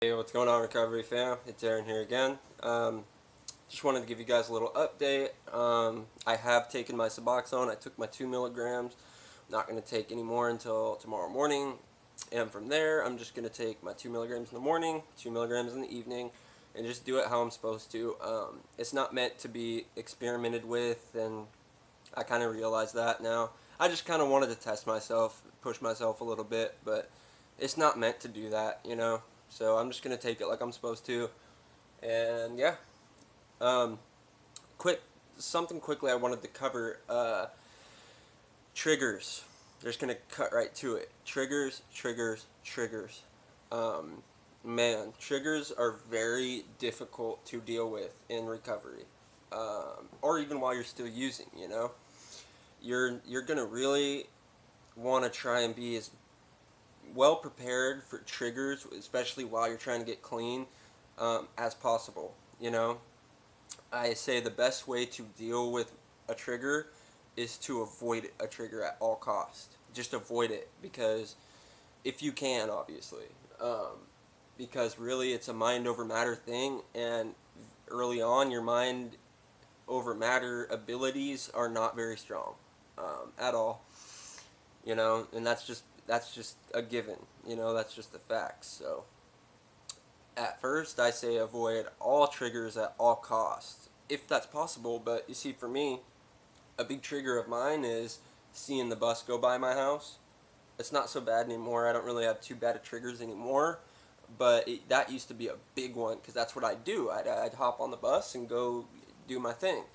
Hey, what's going on, Recovery fam? It's Aaron here again. Just wanted to give you guys a little update. I have taken my Suboxone. I took my 2 milligrams. Not going to take any more until tomorrow morning. And from there, I'm just going to take my 2 milligrams in the morning, 2 milligrams in the evening, and just do it how I'm supposed to. It's not meant to be experimented with, and I kind of realize that now. I just kind of wanted to test myself, push myself a little bit, but it's not meant to do that. So I'm just gonna take it like I'm supposed to, and yeah. Um, quick, something quickly I wanted to cover. Triggers. Just gonna cut right to it. Triggers, triggers, triggers. Um, Man, triggers are very difficult to deal with in recovery, or even while you're still using. You're gonna really want to try and be as well prepared for triggers, especially while you're trying to get clean, as possible. I say the best way to deal with a trigger is to avoid a trigger at all cost. Just avoid it, because if you can, obviously, because really it's a mind over matter thing, and early on your mind over matter abilities are not very strong, at all. And that's just a given. That's just the facts. So at first I say avoid all triggers at all costs, if that's possible. But you see, for me, a big trigger of mine is seeing the bus go by my house. It's not so bad anymore. I don't really have too bad of triggers anymore, but that used to be a big one, because that's what I'd do. I'd hop on the bus and go do my thing.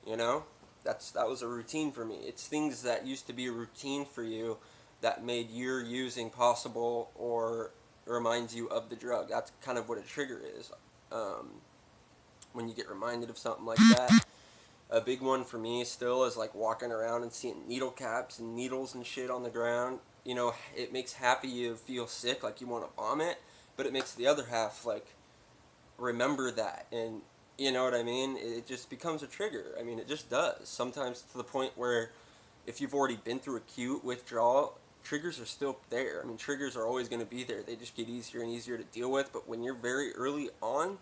You know, that was a routine for me. It's things that used to be a routine for you that made your using possible, or reminds you of the drug. That's kind of what a trigger is. When you get reminded of something like that. A big one for me still is like walking around and seeing needle caps and needles and shit on the ground. It makes half of you feel sick, like you want to vomit, but it makes the other half like remember that, and you know what I mean? It just becomes a trigger. I mean, it just does. Sometimes to the point where if you've already been through acute withdrawal, triggers are still there. I mean, triggers are always going to be there. They just get easier and easier to deal with. But when you're very early on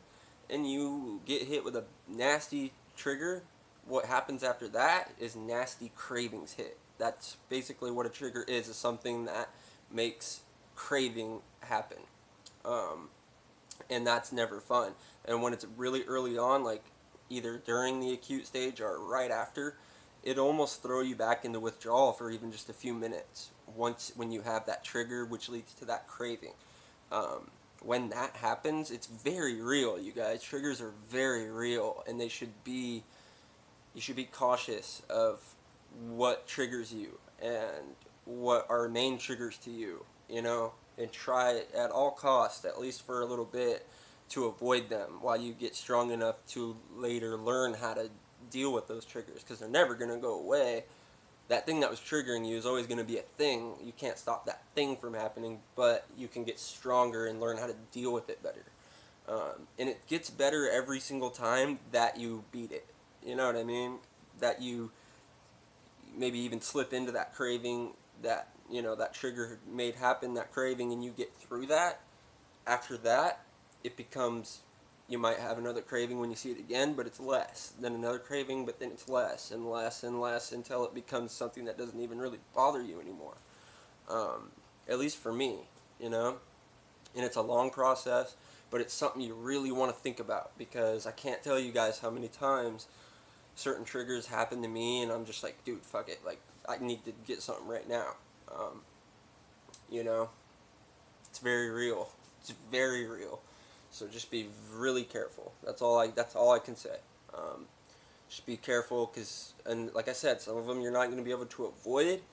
and you get hit with a nasty trigger, what happens after that is nasty cravings hit. That's basically what a trigger is something that makes craving happen. Um, and that's never fun. And when it's really early on, like either during the acute stage or right after, it almost throw you back into withdrawal for even just a few minutes. When you have that trigger, which leads to that craving, when that happens, it's very real. You guys, triggers are very real, and you should be cautious of what triggers you and what are main triggers to you. And try at all costs, at least for a little bit, to avoid them while you get strong enough to later learn how to deal with those triggers, because they're never going to go away. That thing that was triggering you is always going to be a thing. You can't stop that thing from happening, but you can get stronger and learn how to deal with it better. And it gets better every single time that you beat it. You know what I mean? That you maybe even slip into that craving that that trigger made happen, that craving, and you get through that. After that, it becomes, you might have another craving when you see it again, but it's less. Then another craving, but then it's less and less and less, until it becomes something that doesn't even really bother you anymore. At least for me, you know. And it's a long process, but it's something you really want to think about, because I can't tell you guys how many times certain triggers happen to me, and I'm just like, dude, fuck it. Like, I need to get something right now. Um, you know, it's very real. It's very real. So just be really careful. That's all I can say. Just be careful, because, and like I said, some of them you're not going to be able to avoid.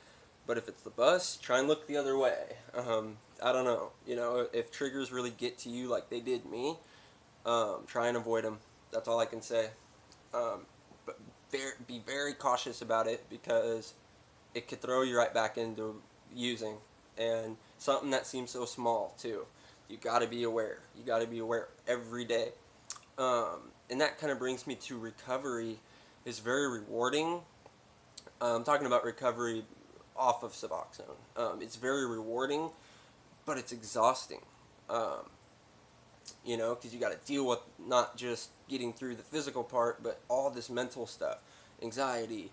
But if it's the bus, try and look the other way. I don't know. If triggers really get to you like they did me, try and avoid them. That's all I can say. But be very cautious about it, because it could throw you right back into using, and something that seems so small too. You got to be aware. You got to be aware every day. And that kind of brings me to recovery. Is very rewarding. I'm talking about recovery off of Suboxone. It's very rewarding, but it's exhausting. Um, you know, because you got to deal with not just getting through the physical part, but all this mental stuff, anxiety,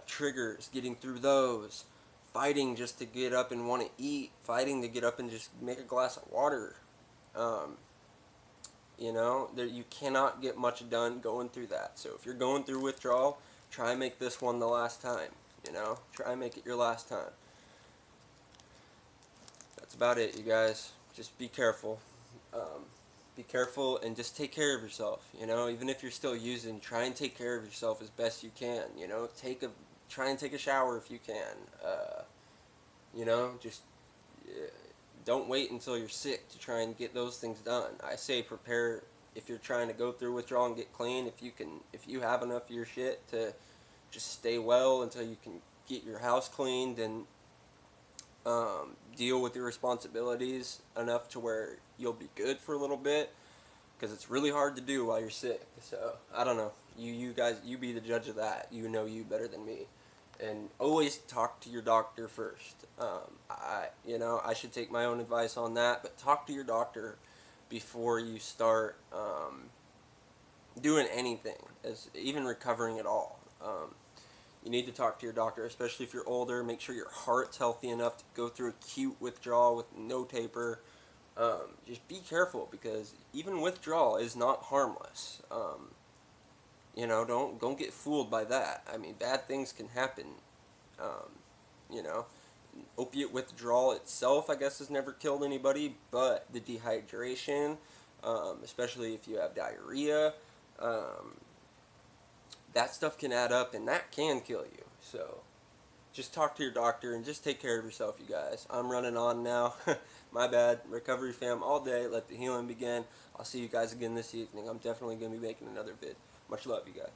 triggers, getting through those, fighting just to get up and want to eat, fighting to get up and just make a glass of water. Um, you know, there, you cannot get much done going through that. So if you're going through withdrawal, try and make this one the last time. You know, try and make it your last time. That's about it, you guys. Just be careful. Be careful and just take care of yourself. You know, even if you're still using, try and take care of yourself as best you can. You know, try and take a shower if you can. You know, just don't wait until you're sick to try and get those things done. I say prepare if you're trying to go through withdrawal and get clean. If you have enough of your shit to just stay well until you can get your house cleaned and deal with your responsibilities enough to where you'll be good for a little bit, because it's really hard to do while you're sick. So I don't know. You guys, you be the judge of that. You know you better than me, and always talk to your doctor first. I should take my own advice on that, but talk to your doctor before you start doing anything, as even recovering at all. You need to talk to your doctor, especially if you're older. Make sure your heart's healthy enough to go through acute withdrawal with no taper. Just be careful, because even withdrawal is not harmless. You know, don't get fooled by that. I mean, bad things can happen. You know, opiate withdrawal itself, I guess, has never killed anybody, but the dehydration, especially if you have diarrhea, that stuff can add up, and that can kill you. So just talk to your doctor and just take care of yourself, you guys. I'm running on now. My bad. Recovery fam all day. Let the healing begin. I'll see you guys again this evening. I'm definitely going to be making another vid. Much love, you guys.